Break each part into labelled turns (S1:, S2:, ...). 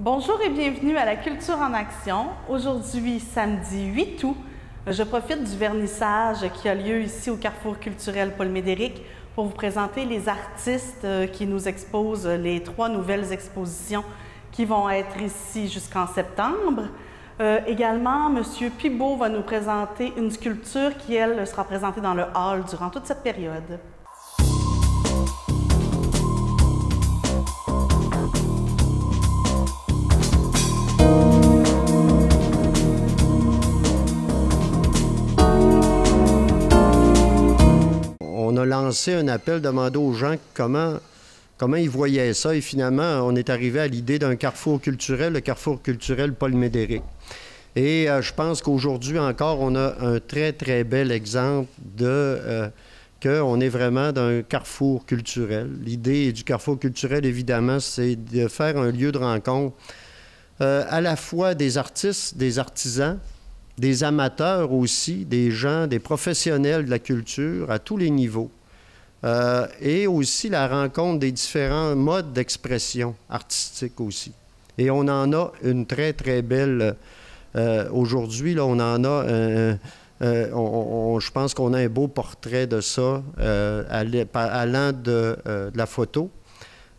S1: Bonjour et bienvenue à la Culture en Action. Aujourd'hui, samedi 8 août, je profite du vernissage qui a lieu ici au Carrefour culturel Paul Médéric pour vous présenter les artistes qui nous exposent les 3 nouvelles expositions qui vont être ici jusqu'en septembre. Également, M. Pibault va nous présenter une sculpture qui, elle, sera présentée dans le hall durant toute cette période.
S2: On a lancé un appel demandant aux gens comment ils voyaient ça et finalement, on est arrivé à l'idée d'un carrefour culturel, le carrefour culturel Paul Médéric. Et je pense qu'aujourd'hui encore, on a un très, très bel exemple de qu'on est vraiment d'un carrefour culturel. L'idée du carrefour culturel, évidemment, c'est de faire un lieu de rencontre à la fois des artistes, des artisans, des amateurs aussi, des gens, des professionnels de la culture à tous les niveaux. Et aussi la rencontre des différents modes d'expression artistique aussi. Et on en a une très, très belle... aujourd'hui, là, on en a... je pense qu'on a un beau portrait de ça, allant de la photo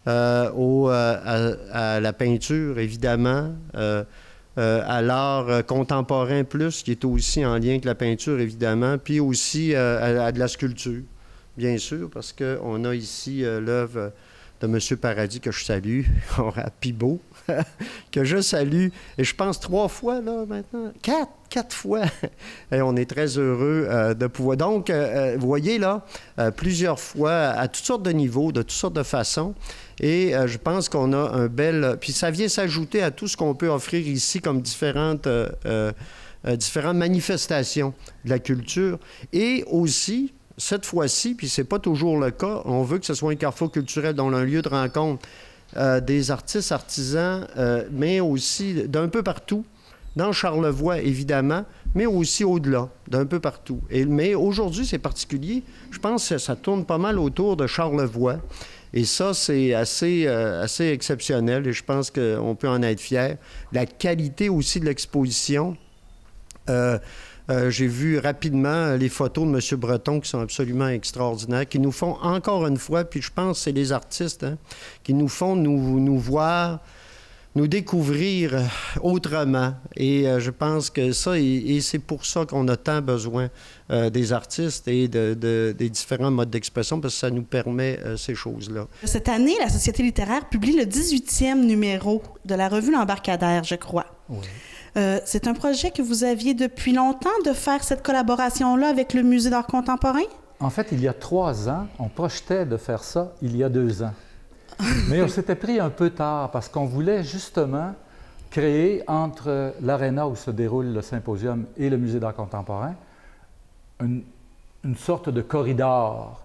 S2: à la peinture, évidemment, à l'art contemporain plus, qui est aussi en lien avec la peinture, évidemment, puis aussi à de la sculpture, bien sûr, parce qu'on a ici l'œuvre de M. Paradis, que je salue, à Pibault, que je salue, et je pense 3 fois, là, maintenant, 4 fois. Et on est très heureux de pouvoir... Donc, vous voyez, là, plusieurs fois, à toutes sortes de niveaux, de toutes sortes de façons, et je pense qu'on a un bel... Puis ça vient s'ajouter à tout ce qu'on peut offrir ici comme différentes manifestations de la culture, et aussi... Cette fois-ci, puis c'est pas toujours le cas, on veut que ce soit un carrefour culturel dont un lieu de rencontre des artistes, artisans, mais aussi d'un peu partout, dans Charlevoix, évidemment, mais aussi au-delà, d'un peu partout. Mais aujourd'hui, c'est particulier. Je pense que ça tourne pas mal autour de Charlevoix. Et ça, c'est assez exceptionnel et je pense qu'on peut en être fier. La qualité aussi de l'exposition. J'ai vu rapidement les photos de M. Breton qui sont absolument extraordinaires, qui nous font encore une fois, puis je pense que c'est les artistes, qui nous font nous voir, nous découvrir autrement. Et je pense que ça, et c'est pour ça qu'on a tant besoin des artistes et des différents modes d'expression, parce que ça nous permet ces choses-là.
S1: Cette année, la Société littéraire publie le 18e numéro de la revue L'Embarcadère, je crois. Oui. C'est un projet que vous aviez depuis longtemps de faire cette collaboration-là avec le Musée d'art contemporain?
S3: En fait, il y a 3 ans, on projetait de faire ça il y a 2 ans. Mais on s'était pris un peu tard parce qu'on voulait justement créer entre l'aréna où se déroule le symposium et le Musée d'art contemporain une sorte de corridor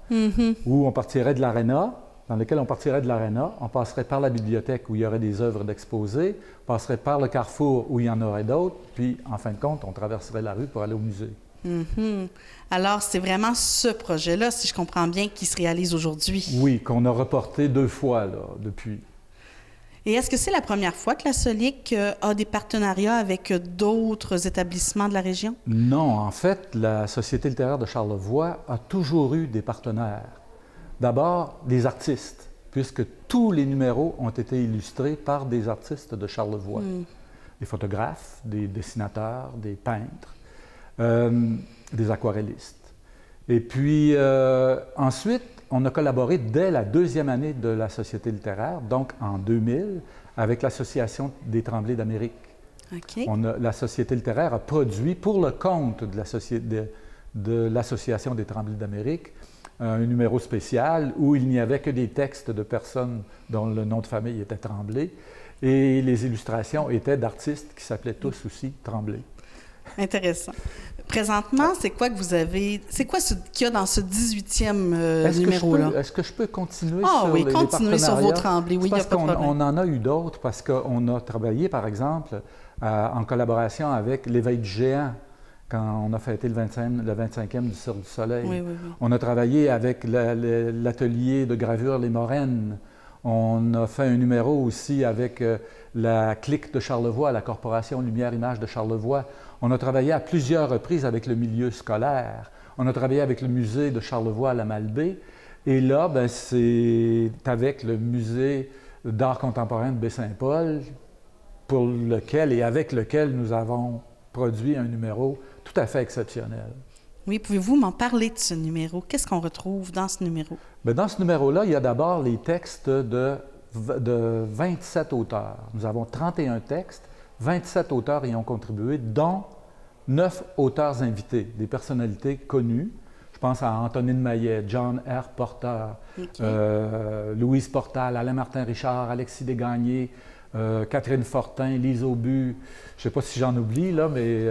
S3: où on partirait de l'aréna, dans lequel on partirait de l'aréna, on passerait par la bibliothèque où il y aurait des œuvres d'exposés, on passerait par le carrefour où il y en aurait d'autres, puis en fin de compte, on traverserait la rue pour aller au musée.
S1: Alors, c'est vraiment ce projet-là, si je comprends bien, qui se réalise aujourd'hui.
S3: Oui, qu'on a reporté 2 fois là, depuis.
S1: Et est-ce que c'est la première fois que la Solic a des partenariats avec d'autres établissements de la région?
S3: Non, en fait, la Société littéraire de Charlevoix a toujours eu des partenaires. D'abord, des artistes, puisque tous les numéros ont été illustrés par des artistes de Charlevoix. Des photographes, des dessinateurs, des peintres, des aquarellistes. Et puis, ensuite, on a collaboré dès la 2e année de la Société littéraire, donc en 2000, avec l'Association des Tremblés d'Amérique.
S1: Okay.
S3: La Société littéraire a produit, pour le compte de l'Association des Tremblés d'Amérique, un numéro spécial où il n'y avait que des textes de personnes dont le nom de famille était Tremblay et les illustrations étaient d'artistes qui s'appelaient tous aussi Tremblay.
S1: Intéressant. Présentement, c'est quoi que vous avez... C'est quoi qu'il y a dans ce 18e numéro-là?
S3: Est-ce que je peux continuer
S1: sur
S3: les
S1: continuez
S3: partenariats?
S1: sur vos Tremblay, oui, il n'y a pas de problème.
S3: On en a eu d'autres parce qu'on a travaillé, par exemple, en collaboration avec l'Éveil du Géant, quand on a fêté le 25e du Cirque du Soleil.
S1: Oui.
S3: On a travaillé avec l'atelier de gravure Les Moraines. On a fait un numéro aussi avec la clique de Charlevoix, la Corporation Lumière-Image de Charlevoix. On a travaillé à plusieurs reprises avec le milieu scolaire. On a travaillé avec le musée de Charlevoix à la Malbaie. Et là, ben, c'est avec le musée d'art contemporain de Baie-Saint-Paul pour lequel et avec lequel nous avons produit un numéro tout à fait exceptionnel.
S1: Oui, pouvez-vous m'en parler de ce numéro? Qu'est-ce qu'on retrouve dans ce numéro?
S3: Bien, dans ce numéro-là, il y a d'abord les textes de 27 auteurs. Nous avons 31 textes, 27 auteurs y ont contribué, dont 9 auteurs invités, des personnalités connues. Je pense à Antonine Maillet, John R. Porter, Louise Portal, Alain Martin-Richard, Alexis Desgagnés, Catherine Fortin, Lise Aubu. Je ne sais pas si j'en oublie, là, mais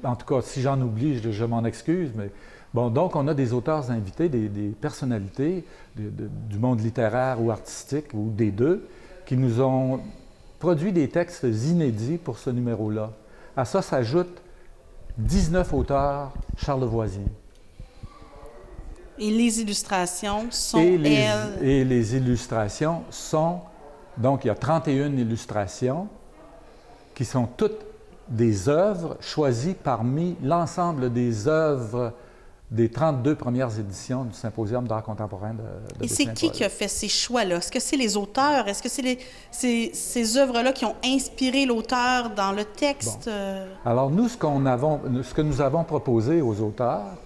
S3: en tout cas, si j'en oublie, je m'en excuse. Mais bon, donc, on a des auteurs invités, des personnalités du monde littéraire ou artistique, ou des deux, qui nous ont produit des textes inédits pour ce numéro-là. À ça s'ajoutent 19 auteurs charlevoisiens.
S1: Et les illustrations sont,
S3: Et les illustrations sont... Donc, il y a 31 illustrations qui sont toutes des œuvres choisies parmi l'ensemble des œuvres des 32 premières éditions du Symposium d'art contemporain de
S1: Et c'est qui a fait ces choix-là? Est-ce que c'est les auteurs? Est-ce que c'est ces œuvres-là qui ont inspiré l'auteur dans le texte?
S3: Bon. Alors, nous, ce que nous avons proposé aux auteurs,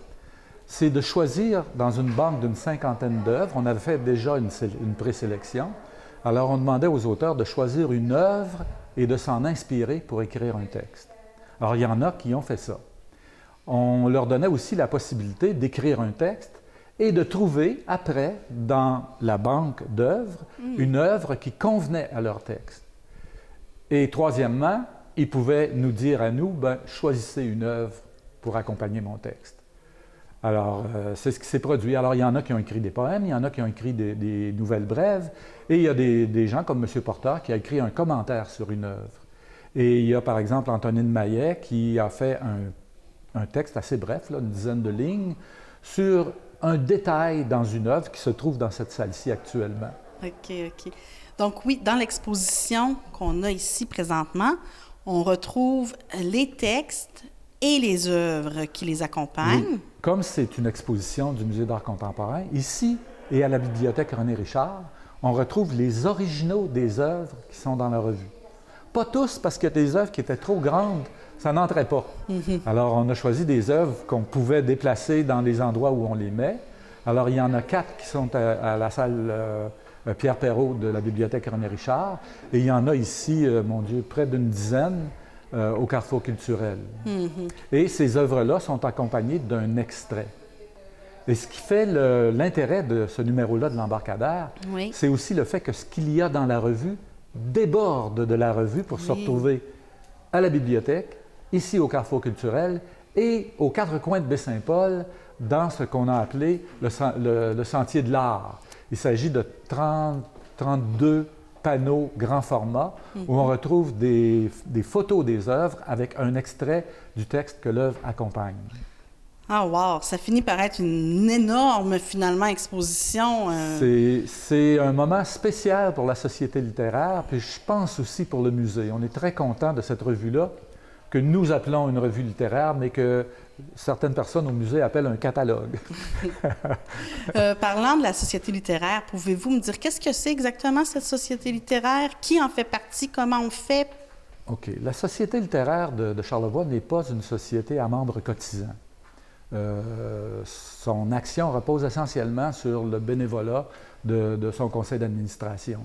S3: c'est de choisir dans une banque d'une 50aine d'œuvres. On avait fait déjà une présélection. Alors, on demandait aux auteurs de choisir une œuvre et de s'en inspirer pour écrire un texte. Alors, il y en a qui ont fait ça. On leur donnait aussi la possibilité d'écrire un texte et de trouver, après, dans la banque d'œuvres, une œuvre qui convenait à leur texte. Et troisièmement, ils pouvaient nous dire à nous, ben, choisissez une œuvre pour accompagner mon texte. Alors, c'est ce qui s'est produit. Alors, il y en a qui ont écrit des poèmes, il y en a qui ont écrit des nouvelles brèves, et il y a des gens comme M. Porter qui a écrit un commentaire sur une œuvre. Et il y a, par exemple, Antonine Maillet qui a fait un texte assez bref, là, une dizaine de lignes, sur un détail dans une œuvre qui se trouve dans cette salle-ci actuellement.
S1: OK, OK. Donc oui, dans l'exposition qu'on a ici présentement, on retrouve les textes et les œuvres qui les accompagnent.
S3: Oui. Comme c'est une exposition du Musée d'art contemporain, ici et à la Bibliothèque René Richard, on retrouve les originaux des œuvres qui sont dans la revue. Pas tous, parce qu'il y a des œuvres qui étaient trop grandes, ça n'entrait pas. Alors, on a choisi des œuvres qu'on pouvait déplacer dans les endroits où on les met. Alors, il y en a 4 qui sont à la salle Pierre Perrault de la Bibliothèque René Richard, et il y en a ici, mon Dieu, près d'une dizaine au Carrefour culturel. Et ces œuvres-là sont accompagnées d'un extrait. Et ce qui fait l'intérêt de ce numéro-là de l'embarcadère,
S1: oui,
S3: c'est aussi le fait que ce qu'il y a dans la revue déborde de la revue pour se retrouver à la bibliothèque, ici au Carrefour culturel et aux 4 coins de Baie-Saint-Paul dans ce qu'on a appelé le Sentier de l'art. Il s'agit de 32 panneaux grand format où on retrouve des photos des œuvres avec un extrait du texte que l'œuvre accompagne.
S1: Ah, wow! Ça finit par être une énorme, finalement, exposition.
S3: C'est un moment spécial pour la Société littéraire, puis je pense aussi pour le musée. On est très content de cette revue-là, que nous appelons une revue littéraire, mais que certaines personnes au musée appellent un catalogue.
S1: Parlant de la Société littéraire, pouvez-vous me dire qu'est-ce que c'est exactement cette Société littéraire? Qui en fait partie? Comment on fait?
S3: OK. La Société littéraire de Charlevoix n'est pas une société à membres cotisants. Son action repose essentiellement sur le bénévolat de son conseil d'administration.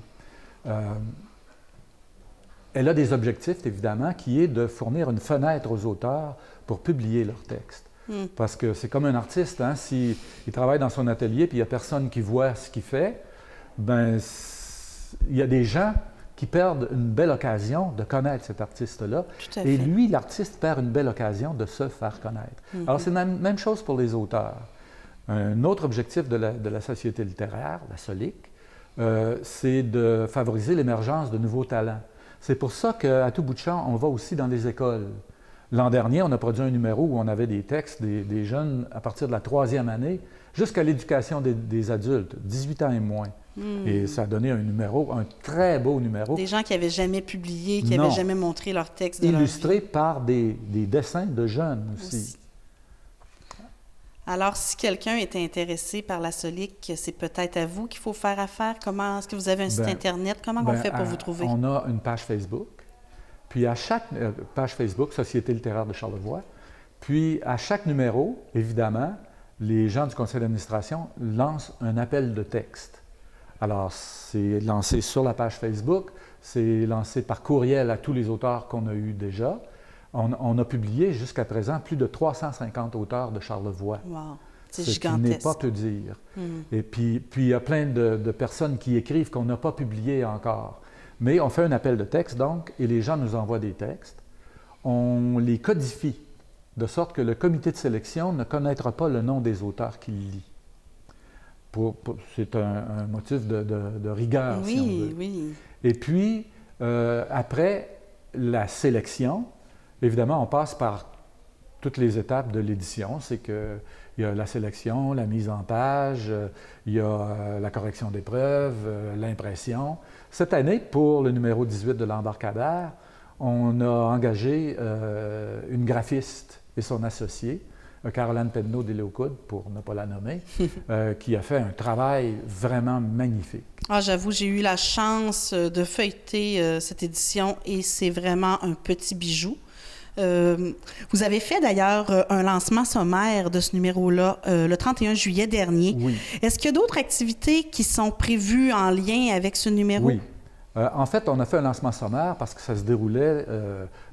S3: Elle a des objectifs, évidemment, qui est de fournir une fenêtre aux auteurs pour publier leurs textes. Parce que c'est comme un artiste, hein, s'il travaille dans son atelier puis il n'y a personne qui voit ce qu'il fait, ben il y a des gens qui perdent une belle occasion de connaître cet artiste-là. Et lui, l'artiste, perd une belle occasion de se faire connaître. Alors, c'est la même chose pour les auteurs. Un autre objectif de la Société littéraire, la SOLIC, c'est de favoriser l'émergence de nouveaux talents. C'est pour ça qu'à tout bout de champ, on va aussi dans les écoles. L'an dernier, on a produit un numéro où on avait des textes des jeunes à partir de la 3e année jusqu'à l'éducation des adultes, 18 ans et moins. Et ça a donné un numéro, un très beau numéro.
S1: Des gens qui n'avaient jamais publié, qui n'avaient jamais montré leur texte de
S3: illustré
S1: leur vie.
S3: par des dessins de jeunes aussi.
S1: Alors, si quelqu'un est intéressé par la Solique, c'est peut-être à vous qu'il faut faire affaire. Comment est-ce que vous avez un site Internet? Comment on fait pour vous trouver?
S3: On a une page Facebook. Puis à chaque page Facebook, Société littéraire de Charlevoix, puis à chaque numéro, évidemment, les gens du conseil d'administration lancent un appel de texte. Alors, c'est lancé sur la page Facebook, c'est lancé par courriel à tous les auteurs qu'on a eus déjà. On a publié jusqu'à présent plus de 350 auteurs de Charlevoix.
S1: Wow, c'est
S3: gigantesque. Ce qui n'est pas peu dire. Et puis, il y a plein de personnes qui écrivent qu'on n'a pas publié encore. Mais on fait un appel de texte, donc, et les gens nous envoient des textes. On les codifie, de sorte que le comité de sélection ne connaîtra pas le nom des auteurs qu'il lit. C'est un motif de rigueur, si on veut.
S1: Oui.
S3: Et puis, après la sélection, évidemment, on passe par toutes les étapes de l'édition. C'est qu'il y a la sélection, la mise en page, il y a la correction des preuves, l'impression. Cette année, pour le numéro 18 de l'Embarcadère, on a engagé une graphiste et son associé, Caroline Pedneau d'Éléocoud, pour ne pas la nommer, qui a fait un travail vraiment magnifique.
S1: Ah, j'avoue, j'ai eu la chance de feuilleter cette édition et c'est vraiment un petit bijou. Vous avez fait d'ailleurs un lancement sommaire de ce numéro-là le 31 juillet dernier.
S3: Oui.
S1: Est-ce qu'il y a d'autres activités qui sont prévues en lien avec ce numéro?
S3: Oui. En fait, on a fait un lancement sommaire parce que ça se déroulait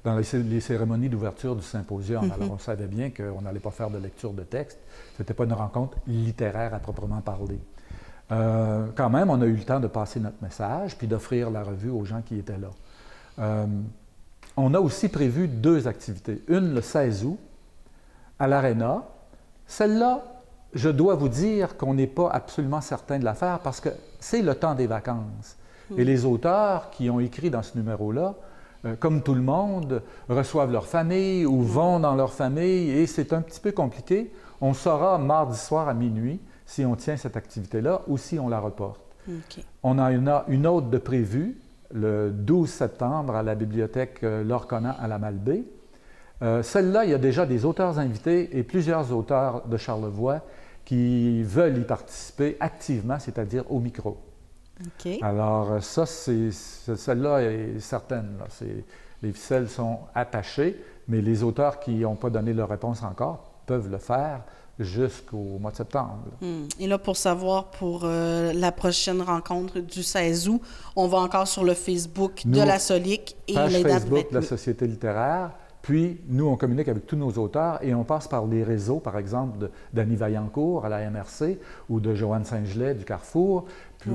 S3: dans les cérémonies d'ouverture du symposium. Alors, on savait bien qu'on n'allait pas faire de lecture de texte. Ce n'était pas une rencontre littéraire à proprement parler. Quand même, on a eu le temps de passer notre message puis d'offrir la revue aux gens qui étaient là. On a aussi prévu 2 activités. Une, le 16 août, à l'Arena. Celle-là, je dois vous dire qu'on n'est pas absolument certain de la faire parce que c'est le temps des vacances. Et les auteurs qui ont écrit dans ce numéro-là, comme tout le monde, reçoivent leur famille ou vont dans leur famille et c'est un petit peu compliqué. On saura mardi soir à minuit si on tient cette activité-là ou si on la reporte.
S1: Okay.
S3: On en a une autre de prévue le 12 septembre à la bibliothèque Laure Conant à la Malbaie. Celle-là, il y a déjà des auteurs invités et plusieurs auteurs de Charlevoix qui veulent y participer activement, c'est-à-dire au micro.
S1: Okay.
S3: Alors, ça, celle-là est certaine. Là. Les ficelles sont attachées, mais les auteurs qui n'ont pas donné leur réponse encore peuvent le faire jusqu'au mois de septembre.
S1: Et là, pour savoir, pour la prochaine rencontre du 16 août, on va encore sur le Facebook de la Solique et les dates
S3: Facebook de la Société littéraire. Puis, nous, on communique avec tous nos auteurs et on passe par les réseaux, par exemple, d'Annie Vaillancourt à la MRC ou de Joanne Saint-Gelais du Carrefour,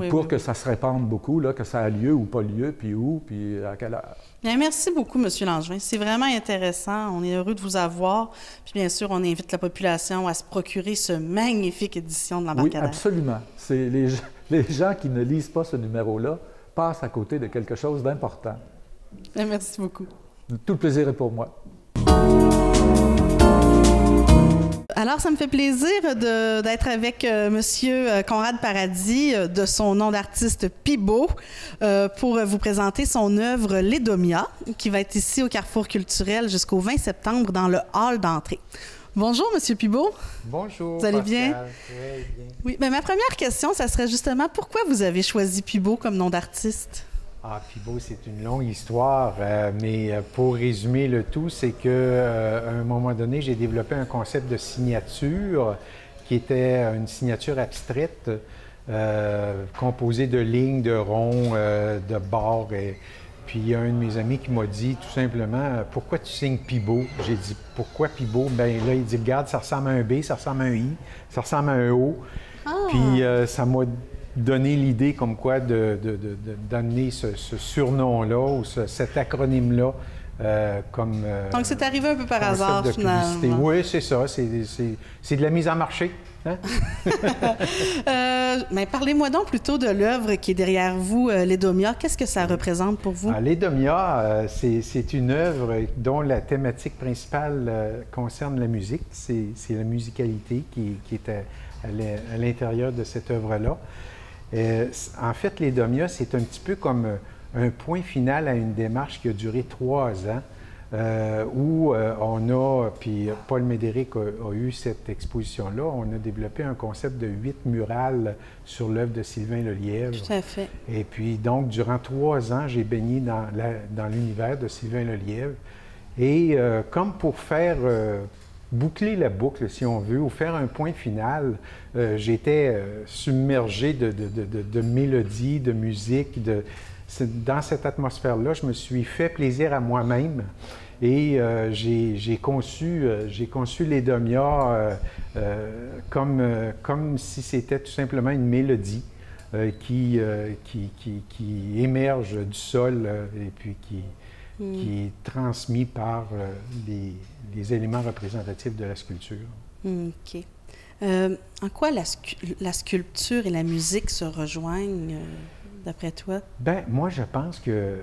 S3: pour que ça se répande beaucoup, là, que ça a lieu ou pas lieu, puis où, puis à quelle heure.
S1: Bien, merci beaucoup, M. Langevin. C'est vraiment intéressant. On est heureux de vous avoir. Puis, bien sûr, on invite la population à se procurer ce magnifique édition de l'Embarcadère.
S3: Oui, absolument. C'est les gens qui ne lisent pas ce numéro-là passent à côté de quelque chose d'important.
S1: Bien, merci beaucoup.
S3: Tout le plaisir est pour moi.
S1: Alors, ça me fait plaisir d'être avec M. Conrad Paradis, de son nom d'artiste Pibaud, pour vous présenter son œuvre L'Édomia, qui va être ici au Carrefour culturel jusqu'au 20 septembre dans le hall d'entrée. Bonjour, M. Pibaud.
S4: Bonjour.
S1: Vous allez bien?
S4: Oui, bien.
S1: Oui, bien, ma première question, ça serait justement pourquoi vous avez choisi Pibaud comme nom d'artiste?
S4: Ah, Pibaud, c'est une longue histoire, mais pour résumer le tout, c'est qu'à un moment donné, j'ai développé un concept de signature qui était une signature abstraite, composée de lignes, de ronds, de barres. Puis il y a un de mes amis qui m'a dit tout simplement « Pourquoi tu signes Pibaud? » J'ai dit « Pourquoi Pibaud? » Bien là, il dit « Regarde, ça ressemble à un B, ça ressemble à un I, ça ressemble à un O. Ah. » Puis ça m'a donné l'idée comme quoi d'amener ce surnom-là ou cet acronyme-là comme...
S1: Donc, c'est arrivé un peu par hasard, finalement.
S4: Oui, c'est ça. C'est de la mise en marché. Hein?
S1: Mais parlez-moi donc plutôt de l'œuvre qui est derrière vous, L'Édomia. Qu'est-ce que ça représente pour vous?
S4: L'Édomia, c'est une œuvre dont la thématique principale concerne la musique. C'est la musicalité qui est à l'intérieur de cette œuvre-là. En fait, les Domia, c'est un petit peu comme un point final à une démarche qui a duré 3 ans, où on a, puis Paul Médéric a eu cette exposition-là, on a développé un concept de 8 murales sur l'œuvre de Sylvain Lelièvre.
S1: Tout à fait.
S4: Et puis, donc, durant 3 ans, j'ai baigné dans l'univers de Sylvain Lelièvre. Et comme pour faire boucler la boucle, si on veut, ou faire un point final, j'étais submergé de mélodies, de musique, dans cette atmosphère-là, je me suis fait plaisir à moi-même et j'ai conçu les Domia comme si c'était tout simplement une mélodie qui émerge du sol et puis qui est transmis par les éléments représentatifs de la sculpture.
S1: OK. En quoi la sculpture et la musique se rejoignent, d'après toi? Bien,
S4: moi, je pense que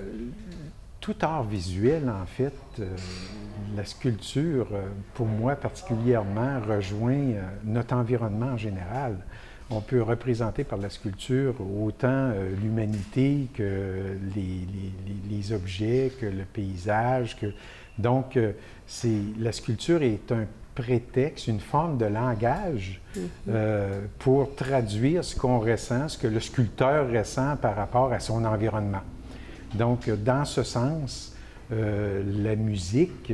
S4: tout art visuel, en fait, la sculpture, pour moi particulièrement, rejoint notre environnement en général. On peut représenter par la sculpture autant l'humanité que les objets, que le paysage. Donc, la sculpture est un prétexte, une forme de langage pour traduire ce qu'on ressent, ce que le sculpteur ressent par rapport à son environnement. Donc, dans ce sens, la musique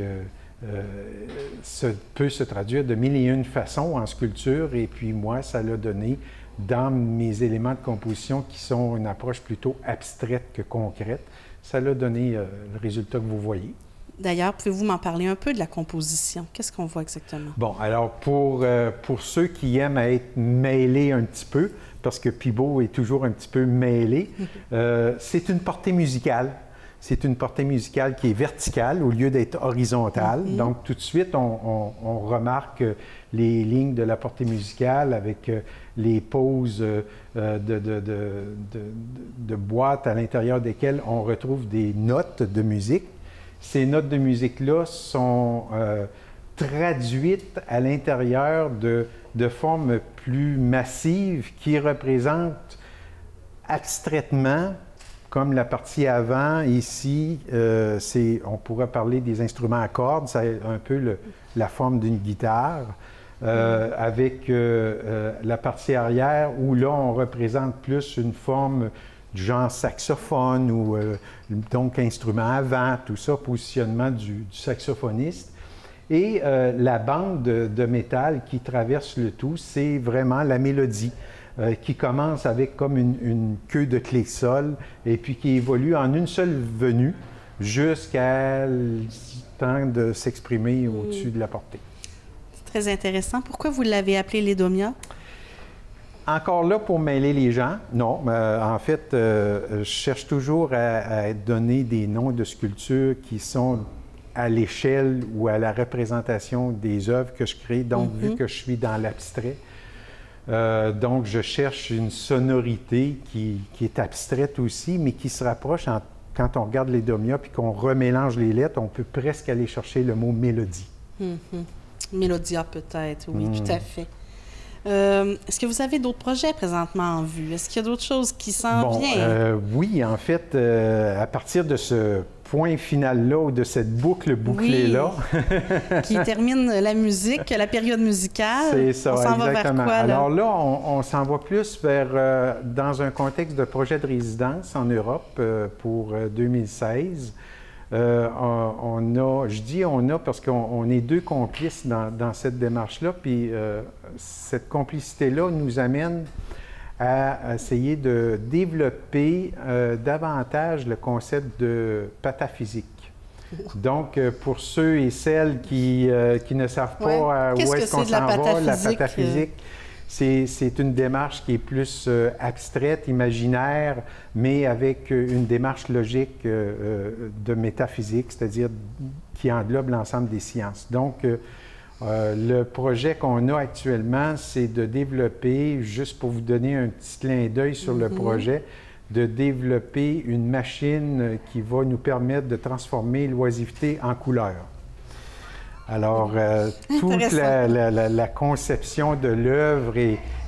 S4: peut se traduire de mille et une façons en sculpture, et puis moi, ça l'a donné dans mes éléments de composition qui sont une approche plutôt abstraite que concrète, ça l'a donné le résultat que vous voyez.
S1: D'ailleurs, pouvez-vous m'en parler un peu de la composition? Qu'est-ce qu'on voit exactement?
S4: Bon, alors pour ceux qui aiment à être mêlés un petit peu, parce que Pibault est toujours un petit peu mêlé, c'est une portée musicale. C'est une portée musicale qui est verticale au lieu d'être horizontale. Donc, tout de suite, on remarque les lignes de la portée musicale avec les poses de boîtes à l'intérieur desquelles on retrouve des notes de musique. Ces notes de musique-là sont traduites à l'intérieur de formes plus massives qui représentent abstraitement, comme la partie avant, ici, on pourrait parler des instruments à cordes, c'est un peu la forme d'une guitare, avec la partie arrière, où là, on représente plus une forme du genre saxophone, ou donc instrument avant, tout ça, positionnement du saxophoniste. Et la bande de métal qui traverse le tout, c'est vraiment la mélodie. Qui commence avec comme une queue de clé sol et puis qui évolue en une seule venue jusqu'à le temps de s'exprimer au-dessus de la portée.
S1: C'est très intéressant. Pourquoi vous l'avez appelé les Domia?
S4: Encore là pour mêler les gens? Non. En fait, je cherche toujours à donner des noms de sculptures qui sont à l'échelle ou à la représentation des œuvres que je crée. Donc, vu que je suis dans l'abstrait, donc, je cherche une sonorité qui est abstraite aussi, mais qui se rapproche, quand on regarde les Domia puis qu'on remélange les lettres, on peut presque aller chercher le mot mélodie.
S1: Mélodia peut-être, oui, tout à fait. Est-ce que vous avez d'autres projets présentement en vue? Est-ce qu'il y a d'autres choses qui s'en viennent?
S4: Oui, en fait, à partir de ce point final-là ou de cette boucle bouclée-là.
S1: Qui termine la musique, la période musicale.
S4: C'est ça,
S1: on s'en va vers quoi, là?
S4: Alors là, on s'en va plus vers, dans un contexte de projet de résidence en Europe pour 2016. Je dis on a parce qu'on est deux complices dans cette démarche-là, puis cette complicité-là nous amène à essayer de développer davantage le concept de pataphysique. Donc, pour ceux et celles qui ne savent pas où est-ce qu'on s'en va, la pataphysique, c'est une démarche qui est plus abstraite, imaginaire, mais avec une démarche logique de métaphysique, c'est-à-dire qui englobe l'ensemble des sciences. Donc, le projet qu'on a actuellement, c'est de développer, juste pour vous donner un petit clin d'œil sur le projet, de développer une machine qui va nous permettre de transformer l'oisiveté en couleur. Alors, toute la conception de l'œuvre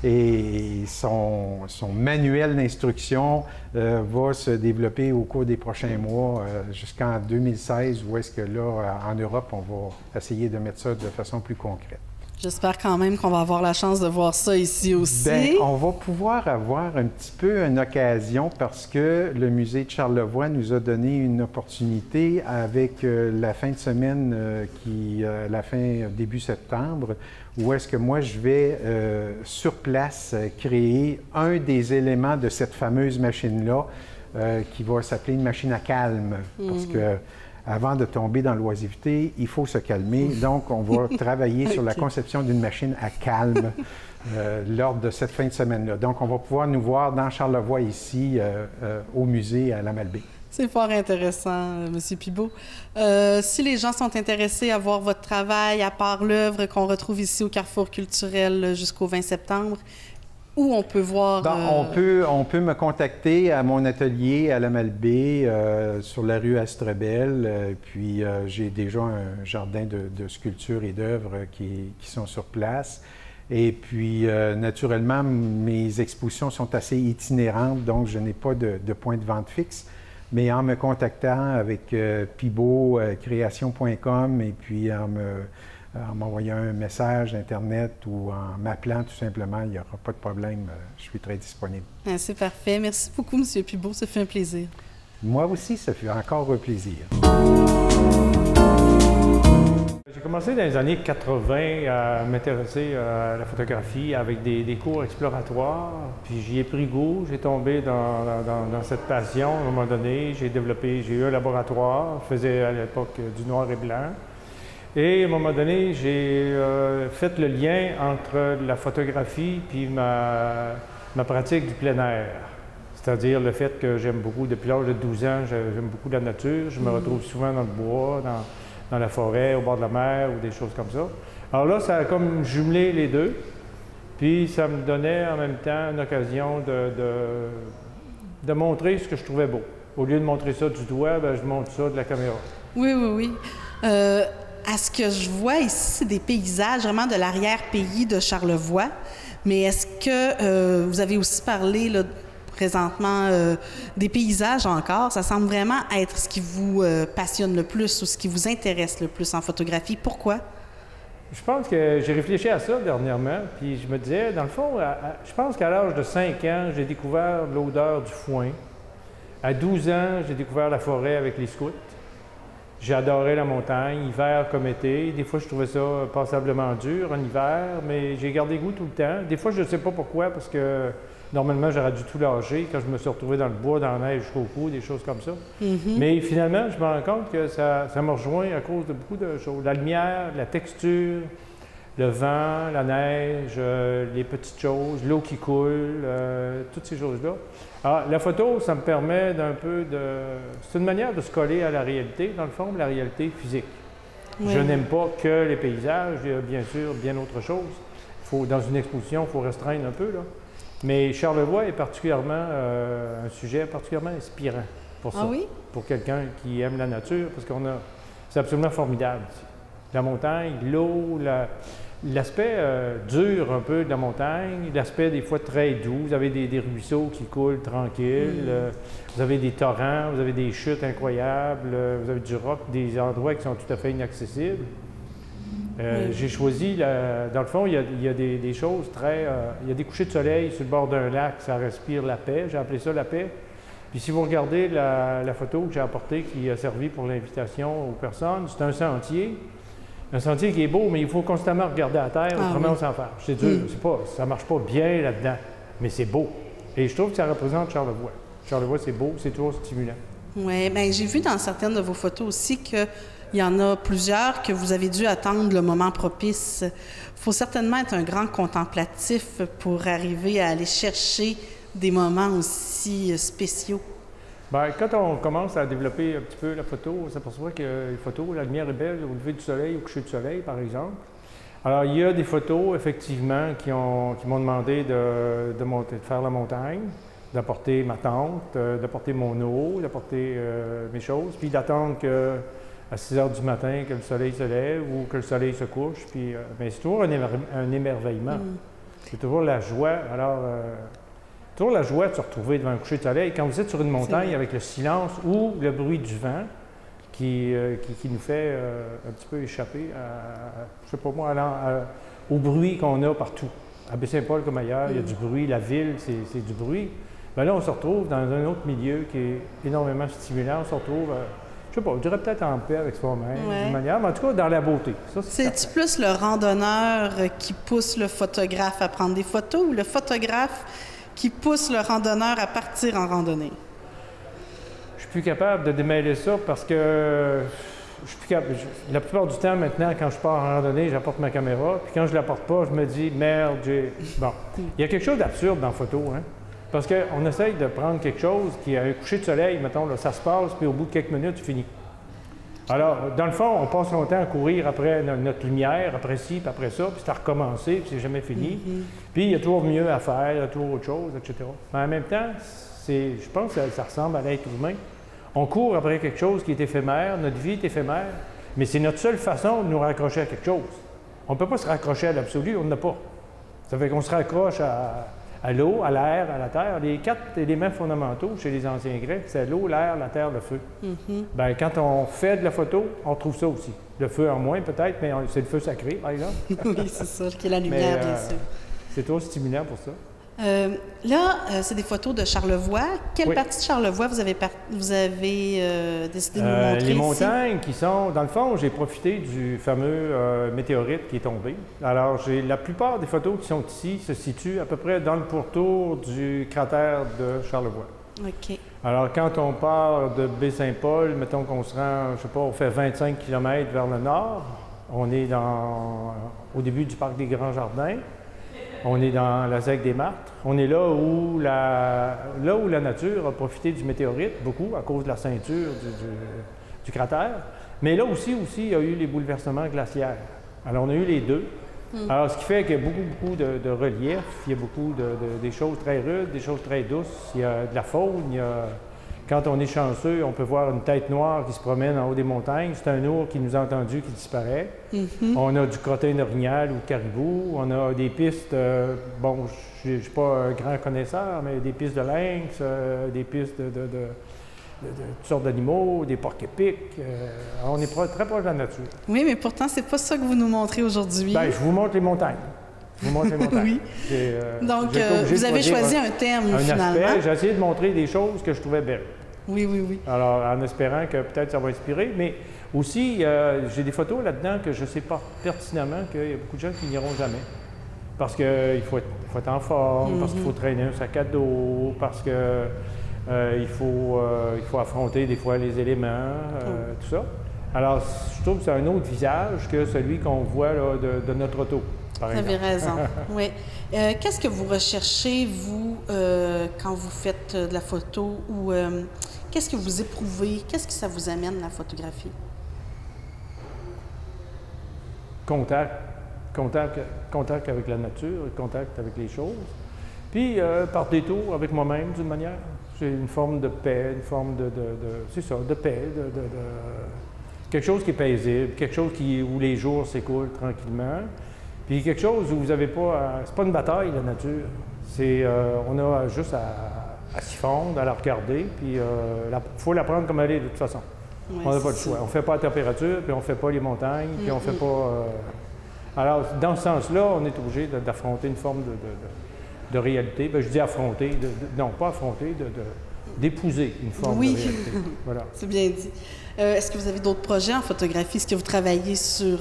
S4: et son manuel d'instruction va se développer au cours des prochains mois jusqu'en 2016, où est-ce que là, en Europe, on va essayer de mettre ça de façon plus concrète.
S1: J'espère quand même qu'on va avoir la chance de voir ça ici aussi.
S4: Bien, on va pouvoir avoir un petit peu une occasion parce que le musée de Charlevoix nous a donné une opportunité avec la fin de semaine la fin début septembre, où est-ce que moi je vais sur place créer un des éléments de cette fameuse machine-là qui va s'appeler une machine à calme. Parce que avant de tomber dans l'oisiveté, il faut se calmer. Donc, on va travailler sur la conception d'une machine à calme lors de cette fin de semaine-là. Donc, on va pouvoir nous voir dans Charlevoix ici, au musée à la Malbaie.
S1: C'est fort intéressant, M. Pibeault. Si les gens sont intéressés à voir votre travail, à part l'œuvre qu'on retrouve ici au Carrefour culturel jusqu'au 20 septembre, où on peut voir...
S4: On peut me contacter à mon atelier à la Malbaie, sur la rue Astrebelle. Puis j'ai déjà un jardin de sculptures et d'œuvres qui sont sur place. Et puis, naturellement, mes expositions sont assez itinérantes, donc je n'ai pas de point de vente fixe. Mais en me contactant avec pibeault-création.com et puis en m'envoyant un message Internet ou en m'appelant tout simplement, il n'y aura pas de problème. Je suis très disponible.
S1: C'est parfait. Merci beaucoup, M. Pibeault. Ça fait un plaisir.
S4: Moi aussi, ça fait encore un plaisir.
S5: J'ai commencé dans les années 80 à m'intéresser à la photographie avec des cours exploratoires. Puis j'y ai pris goût. J'ai tombé dans cette passion. À un moment donné, j'ai eu un laboratoire. Je faisais à l'époque du noir et blanc. Et à un moment donné, j'ai fait le lien entre la photographie puis ma pratique du plein air. C'est-à-dire le fait que j'aime beaucoup, depuis l'âge de 12 ans, j'aime beaucoup la nature. Je me retrouve souvent dans le bois, dans la forêt, au bord de la mer ou des choses comme ça. Alors là, ça a comme jumelé les deux. Puis ça me donnait en même temps une occasion de montrer ce que je trouvais beau. Au lieu de montrer ça du doigt, bien, je montre ça de la caméra.
S1: Oui, oui, oui. À ce que je vois ici, c'est des paysages vraiment de l'arrière-pays de Charlevoix. Mais est-ce que vous avez aussi parlé là, présentement des paysages encore? Ça semble vraiment être ce qui vous passionne le plus ou ce qui vous intéresse le plus en photographie. Pourquoi?
S5: Je pense que j'ai réfléchi à ça dernièrement, puis je me disais, dans le fond, je pense qu'à l'âge de 5 ans, j'ai découvert l'odeur du foin. À 12 ans, j'ai découvert la forêt avec les scouts. J'ai adoré la montagne, hiver comme été. Des fois, je trouvais ça passablement dur en hiver, mais j'ai gardé goût tout le temps. Des fois, je ne sais pas pourquoi, parce que normalement, j'aurais dû tout lâcher quand je me suis retrouvé dans le bois, dans la neige jusqu'au cou, des choses comme ça. Mais finalement, je me rends compte que ça me rejoint à cause de beaucoup de choses. La lumière, la texture, le vent, la neige, les petites choses, l'eau qui coule, toutes ces choses-là. Alors, la photo, ça me permet d'un peu de... C'est une manière de se coller à la réalité, dans le fond, la réalité physique. Oui. Je n'aime pas que les paysages, il y a bien sûr bien autre chose. Dans une exposition, il faut restreindre un peu, là. Mais Charlevoix est particulièrement un sujet particulièrement inspirant pour ça. Ah oui? Pour quelqu'un qui aime la nature, parce c'est absolument formidable ici. La montagne, l'eau, l'aspect dur un peu de la montagne, l'aspect des fois très doux. Vous avez des ruisseaux qui coulent tranquilles, vous avez des torrents, vous avez des chutes incroyables, vous avez du roc, des endroits qui sont tout à fait inaccessibles. J'ai choisi, dans le fond, il y a des choses très... il y a des couchers de soleil sur le bord d'un lac, ça respire la paix, j'ai appelé ça la paix. Puis si vous regardez la photo que j'ai apportée qui a servi pour l'invitation aux personnes, c'est un sentier qui est beau, mais il faut constamment regarder à terre, autrement on s'en fâche. C'est dur, ça ne marche pas bien là-dedans, mais c'est beau. Et je trouve que ça représente Charlevoix. Charlevoix, c'est beau, c'est toujours stimulant.
S1: Oui, bien j'ai vu dans certaines de vos photos aussi qu'il y en a plusieurs que vous avez dû attendre le moment propice. Il faut certainement être un grand contemplatif pour arriver à aller chercher des moments aussi spéciaux.
S5: Bien, quand on commence à développer un petit peu la photo, on s'aperçoit que les photos, la lumière est belle au lever du soleil, au coucher du soleil, par exemple. Alors, il y a des photos, effectivement, qui m'ont demandé de faire la montagne, d'apporter ma tente, d'apporter mon eau, d'apporter mes choses, puis d'attendre que à 6 heures du matin que le soleil se lève ou que le soleil se couche. Puis, mais c'est toujours un émerveillement. C'est toujours la joie. Alors, toujours la joie de se retrouver devant un coucher de soleil. Quand vous êtes sur une montagne avec le silence ou le bruit du vent qui nous fait un petit peu échapper je sais pas moi, au bruit qu'on a partout. À Baie-Saint-Paul comme ailleurs, il y a du bruit. La ville, c'est du bruit. Bien là, on se retrouve dans un autre milieu qui est énormément stimulant. On se retrouve, je sais pas, je dirais peut-être en paix avec soi-même, d'une manière, mais en tout cas, dans la beauté.
S1: C'est-tu plus le randonneur qui pousse le photographe à prendre des photos ou le photographe qui pousse le randonneur à partir en randonnée?
S5: Je suis plus capable de démêler ça parce que je suis plus capable. La plupart du temps, maintenant, quand je pars en randonnée, j'apporte ma caméra. Puis quand je ne l'apporte pas, je me dis, merde, Bon, il y a quelque chose d'absurde dans la photo, hein? Parce qu'on essaye de prendre quelque chose qui a un coucher de soleil, mettons, là, ça se passe, puis au bout de quelques minutes, c'est fini. Alors, dans le fond, on passe longtemps à courir après notre lumière, après ci, puis après ça, puis c'est à recommencer, puis c'est jamais fini. Puis il y a toujours mieux à faire, il y a toujours autre chose, etc. Mais en même temps, je pense que ça ressemble à l'être humain. On court après quelque chose qui est éphémère, notre vie est éphémère, mais c'est notre seule façon de nous raccrocher à quelque chose. On ne peut pas se raccrocher à l'absolu, on n'en a pas. Ça fait qu'on se raccroche à l'eau, à l'air, à la terre. Les 4 éléments fondamentaux chez les anciens Grecs, c'est l'eau, l'air, la terre, le feu. Bien, quand on fait de la photo, on trouve ça aussi. Le feu en moins peut-être, mais c'est le feu sacré, par exemple.
S1: Oui, c'est ça, qui est la lumière, bien sûr.
S5: C'est trop stimulant pour ça.
S1: C'est des photos de Charlevoix. Quelle partie de Charlevoix vous avez décidé de nous montrer
S5: les montagnes qui sont... Dans le fond, j'ai profité du fameux météorite qui est tombé. Alors, la plupart des photos qui sont ici se situent à peu près dans le pourtour du cratère de Charlevoix.
S1: OK.
S5: Alors, quand on part de Baie-Saint-Paul, mettons qu'on se rend, je sais pas, on fait 25 km vers le nord. On est au début du parc des Grands Jardins. On est dans la ZEC des Martres. On est là où la nature a profité du météorite, beaucoup, à cause de la ceinture du cratère. Mais là aussi, il y a eu les bouleversements glaciaires. Alors, on a eu les deux. Alors, ce qui fait qu'il y a beaucoup de relief, il y a beaucoup des choses très rudes, des choses très douces. Il y a de la faune, quand on est chanceux, on peut voir une tête noire qui se promène en haut des montagnes. C'est un ours qui nous a entendus, qui disparaît. On a du crottin d'orignal ou de caribou. On a des pistes, bon, je ne suis pas un grand connaisseur, mais des pistes de lynx, des pistes de toutes sortes d'animaux, des porcs-épics. On est très proche de la nature.
S1: Oui, mais pourtant, c'est pas ça que vous nous montrez aujourd'hui.
S5: Bien, je vous montre les montagnes.
S1: Oui. Donc, vous avez choisi un thème, finalement.
S5: Aspect. J'ai essayé de montrer des choses que je trouvais belles.
S1: Oui.
S5: Alors, en espérant que peut-être ça va inspirer, mais aussi, j'ai des photos là-dedans que je sais pas pertinemment qu'il y a beaucoup de gens qui n'iront jamais. Parce qu'il faut être en forme, parce qu'il faut traîner un sac à dos, parce que il faut affronter des fois les éléments, tout ça. Alors, je trouve que c'est un autre visage que celui qu'on voit là, de notre auto. Vous
S1: avez raison, oui. Qu'est-ce que vous recherchez, vous, quand vous faites de la photo ou qu'est-ce que vous éprouvez? Qu'est-ce que ça vous amène, la photographie?
S5: Contact avec la nature, contact avec les choses. Puis, par détour avec moi-même, d'une manière. C'est une forme de paix, une forme c'est ça, de paix, quelque chose qui est paisible, quelque chose où les jours s'écoulent tranquillement. Puis quelque chose où vous n'avez pas... c'est pas une bataille, la nature. On a juste à s'y fondre, à la regarder, puis il faut la prendre comme elle est de toute façon. Oui, on n'a pas le choix. On ne fait pas la température, puis on ne fait pas les montagnes, puis on ne fait pas... Alors, dans ce sens-là, on est obligé d'affronter une forme de réalité. Bien, je dis affronter, non, pas affronter, d'épouser une forme de réalité. Voilà.
S1: C'est bien dit. Est-ce que vous avez d'autres projets en photographie? Est-ce que vous travaillez sur...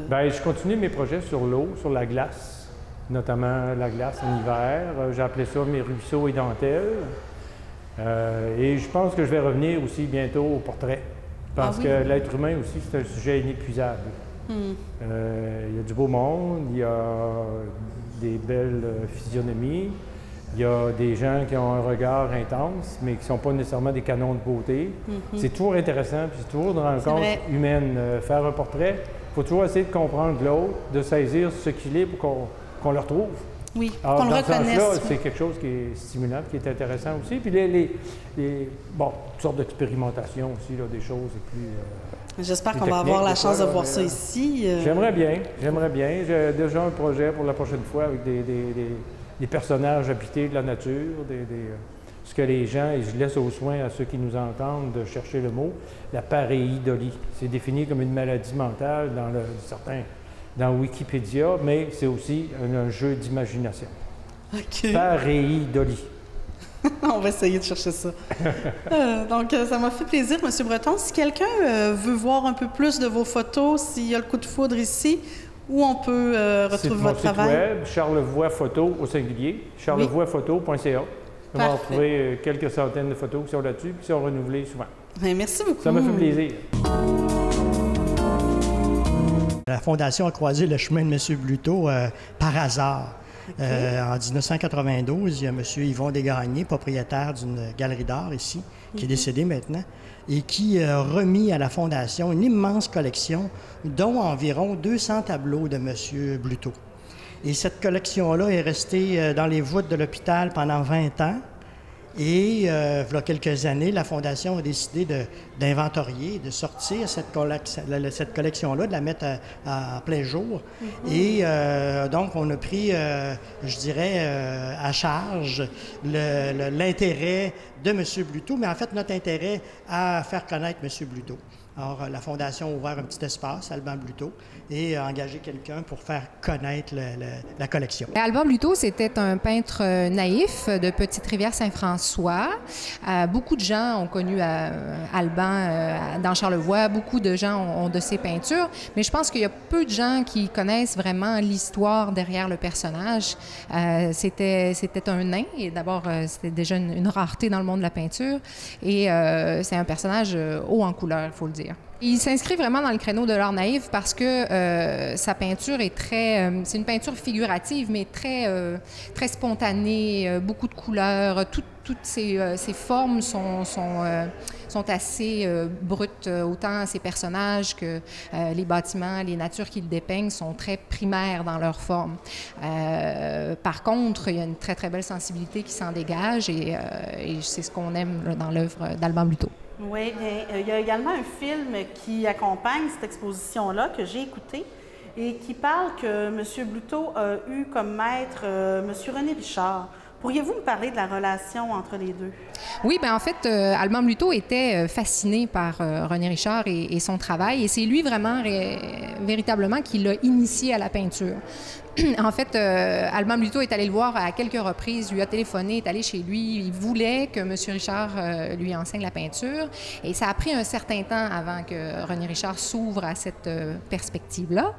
S5: Bien, je continue mes projets sur l'eau, sur la glace, notamment la glace en hiver. J'ai appelé ça mes ruisseaux et dentelles. Et je pense que je vais revenir aussi bientôt au portrait. Parce que l'être humain aussi, c'est un sujet inépuisable. Il y a du beau monde, il y a des belles physionomies, il y a des gens qui ont un regard intense, mais qui ne sont pas nécessairement des canons de beauté. C'est toujours intéressant, puis c'est toujours une rencontre humaine. Faire un portrait, il faut toujours essayer de comprendre l'autre, de saisir ce qu'il est pour qu'on le retrouve.
S1: Oui,
S5: alors,
S1: qu'on le reconnaisse.
S5: Dans ce sens-là, c'est quelque chose qui est stimulant, qui est intéressant aussi. Puis toutes sortes d'expérimentations aussi, là, des choses plus...
S1: J'espère qu'on va avoir la chance de voir ça ici.
S5: J'aimerais bien. J'ai déjà un projet pour la prochaine fois avec des personnages habités de la nature, ce que les gens, et je laisse au soin à ceux qui nous entendent de chercher le mot, la pareidolie. C'est défini comme une maladie mentale dans Wikipédia, mais c'est aussi un jeu d'imagination.
S1: OK.
S5: Pareidolie.
S1: On va essayer de chercher ça. Donc, ça m'a fait plaisir, M. Breton. Si quelqu'un veut voir un peu plus de vos photos, s'il y a le coup de foudre ici, où on peut retrouver votre travail?
S5: C'est mon site web, Charlevoix Photo au singulier, charlevoixphoto.ca. On va retrouver quelques centaines de photos qui sont là-dessus et qui sont renouvelées souvent.
S1: Bien, merci beaucoup.
S5: Ça m'a fait plaisir.
S6: La Fondation a croisé le chemin de M. Bluteau par hasard. Okay. En 1992, il y a M. Yvon Desgagnés, propriétaire d'une galerie d'art ici, qui est décédé maintenant, et qui a remis à la Fondation une immense collection, dont environ 200 tableaux de M. Bluteau. Et cette collection-là est restée dans les voûtes de l'hôpital pendant 20 ans. Et, il y a quelques années, la Fondation a décidé d'inventorier, de sortir cette collection-là, de la mettre en plein jour. Mm-hmm. Et donc, on a pris, je dirais, à charge l'intérêt de M. Bluteau, mais en fait, notre intérêt à faire connaître M. Bluteau. Alors, la Fondation a ouvert un petit espace, Alban Bluteau, et a engagé quelqu'un pour faire connaître la collection.
S7: Alban Bluteau, c'était un peintre naïf de Petite-Rivière-Saint-François. Beaucoup de gens ont connu Alban dans Charlevoix. Beaucoup de gens ont de ses peintures, mais je pense qu'il y a peu de gens qui connaissent vraiment l'histoire derrière le personnage. C'était un nain, et d'abord, c'était déjà une rareté dans le monde de la peinture, et c'est un personnage haut en couleur, il faut le dire. Il s'inscrit vraiment dans le créneau de l'art naïf parce que sa peinture est c'est une peinture figurative, mais très spontanée, beaucoup de couleurs. Toutes ces formes sont assez brutes. Autant ses personnages que les bâtiments, les natures qu'il dépeigne sont très primaires dans leur forme. Par contre, il y a une très, très belle sensibilité qui s'en dégage et c'est ce qu'on aime dans l'œuvre d'Alban Bluteau.
S1: Oui, bien, il y a également un film qui accompagne cette exposition-là que j'ai écouté et qui parle que M. Bluteau a eu comme maître M. René Richard. Pourriez-vous me parler de la relation entre les deux?
S7: Oui, bien en fait, Alban Bluteau était fasciné par René Richard et son travail, et c'est lui vraiment, véritablement, qui l'a initié à la peinture. En fait, Alban Bluteau est allé le voir à quelques reprises, lui a téléphoné, est allé chez lui. Il voulait que M. Richard lui enseigne la peinture. Et ça a pris un certain temps avant que René Richard s'ouvre à cette perspective-là.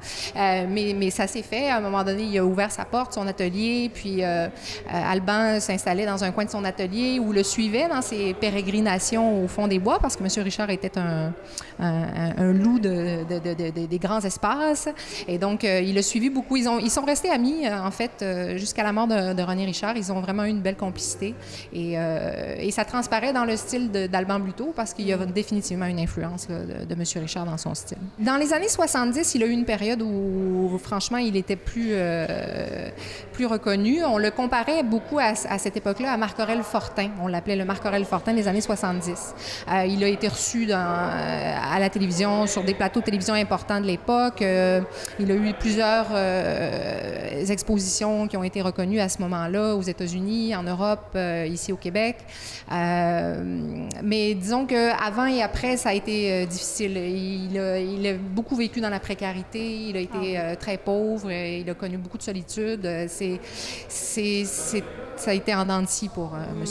S7: Mais ça s'est fait. À un moment donné, il a ouvert sa porte, son atelier, puis Alban s'installait dans un coin de son atelier où le suivait dans ses pérégrinations au fond des bois, parce que M. Richard était un loup des grands espaces. Et donc, il l'a suivi beaucoup. Ils sont restés amis, en fait, jusqu'à la mort de René Richard. Ils ont vraiment eu une belle complicité. Et ça transparaît dans le style d'Alban Bluteau parce qu'il y a définitivement une influence là, de M. Richard dans son style. Dans les années 70, il a eu une période où, franchement, il était plus reconnu. On le comparait beaucoup à cette époque-là à Marc-Aurèle Fortin. On l'appelait le Marc-Aurèle Fortin des années 70. Il a été reçu à la télévision, sur des plateaux de télévision importants de l'époque. Il a eu plusieurs expositions qui ont été reconnues à ce moment-là aux États-Unis, en Europe, ici au Québec. Mais disons qu'avant et après, ça a été difficile. Il a beaucoup vécu dans la précarité, il a été très pauvre, il a connu beaucoup de solitude. Ça a été en dents de scie pour M.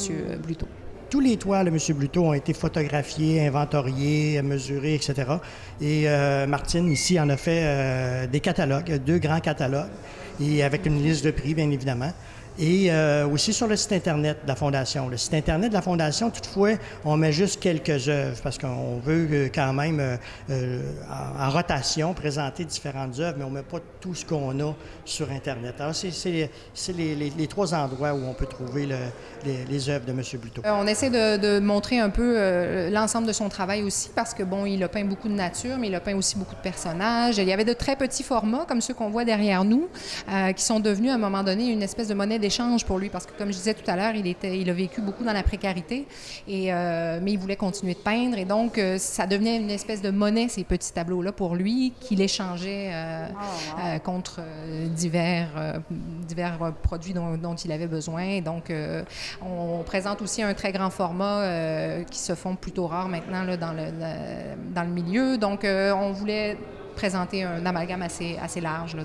S7: Bluteau.
S6: Tous les toiles de M. Bluteau ont été photographiés, inventoriés, mesurés, etc. Et Martine, ici, en a fait des catalogues, 2 grands catalogues, et avec une liste de prix, bien évidemment. Et aussi sur le site Internet de la Fondation. Le site Internet de la Fondation, toutefois, on met juste quelques œuvres parce qu'on veut quand même, en rotation, présenter différentes œuvres, mais on ne met pas tout ce qu'on a sur Internet. Alors, c'est les 3 endroits où on peut trouver les œuvres de M. Bluteau.
S7: On essaie de montrer un peu l'ensemble de son travail aussi parce que, bon, il a peint beaucoup de nature, mais il a peint aussi beaucoup de personnages. Il y avait de très petits formats, comme ceux qu'on voit derrière nous, qui sont devenus, à un moment donné, une espèce de monnaie d'échange pour lui, parce que comme je disais tout à l'heure, il a vécu beaucoup dans la précarité, mais il voulait continuer de peindre, et donc ça devenait une espèce de monnaie, ces petits tableaux-là, pour lui, qu'il échangeait contre divers produits dont il avait besoin. Et donc, on présente aussi un très grand format qui se font plutôt rares maintenant là, dans le milieu. Donc, on voulait présenter un amalgame assez large.